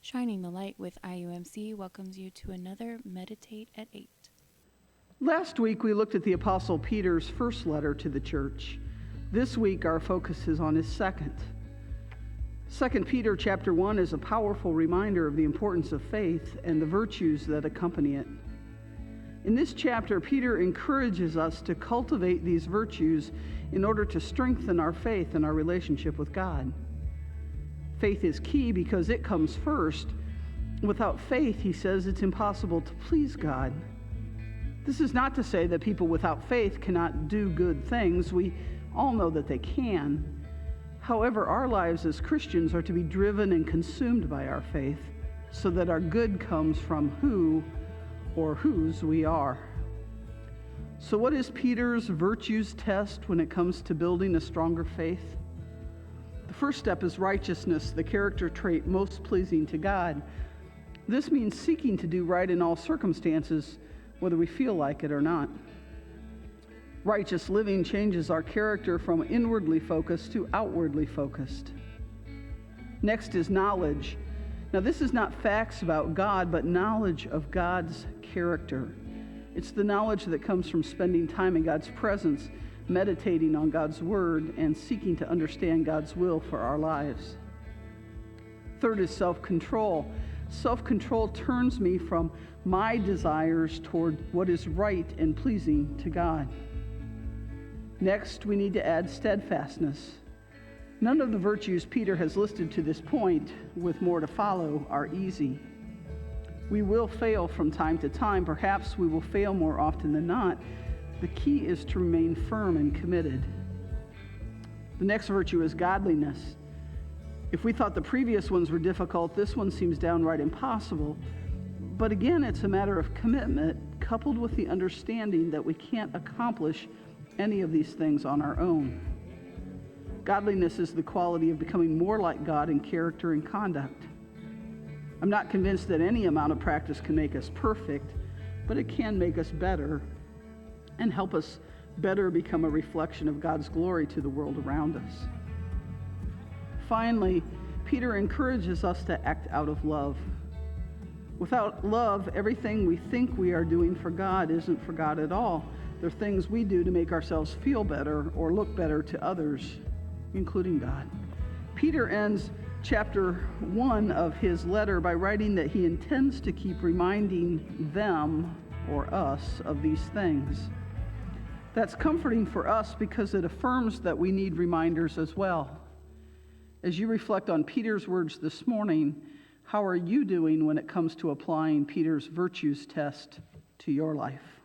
Shining the Light with IUMC welcomes you to another Meditate at 8. Last week we looked at the Apostle Peter's first letter to the church. This week our focus is on his second. 2 Peter chapter 1 is a powerful reminder of the importance of faith and the virtues that accompany it. In this chapter, Peter encourages us to cultivate these virtues in order to strengthen our faith and our relationship with God. Faith is key because it comes first. Without faith, he says, it's impossible to please God. This is not to say that people without faith cannot do good things. We all know that they can. However, our lives as Christians are to be driven and consumed by our faith so that our good comes from who or whose we are. So what is Peter's virtues test when it comes to building a stronger faith? The first step is righteousness, the character trait most pleasing to God. This means seeking to do right in all circumstances, whether we feel like it or not. Righteous living changes our character from inwardly focused to outwardly focused. Next is knowledge. Now, this is not facts about God, but knowledge of God's character. It's the knowledge that comes from spending time in God's presence, meditating on God's word, and seeking to understand God's will for our lives. Third is self-control. Self-control turns me from my desires toward what is right and pleasing to God. Next, we need to add steadfastness. None of the virtues Peter has listed to this point, with more to follow, are easy. We will fail from time to time. Perhaps we will fail more often than not. The key is to remain firm and committed. The next virtue is godliness. If we thought the previous ones were difficult, this one seems downright impossible. But again, it's a matter of commitment, coupled with the understanding that we can't accomplish any of these things on our own. Godliness is the quality of becoming more like God in character and conduct. I'm not convinced that any amount of practice can make us perfect, but it can make us better and help us better become a reflection of God's glory to the world around us. Finally, Peter encourages us to act out of love. Without love, everything we think we are doing for God isn't for God at all. They're things we do to make ourselves feel better or look better to others, including God. Peter ends chapter 1 of his letter by writing that he intends to keep reminding them, or us, of these things. That's comforting for us because it affirms that we need reminders as well. As you reflect on Peter's words this morning, how are you doing when it comes to applying Peter's virtues test to your life?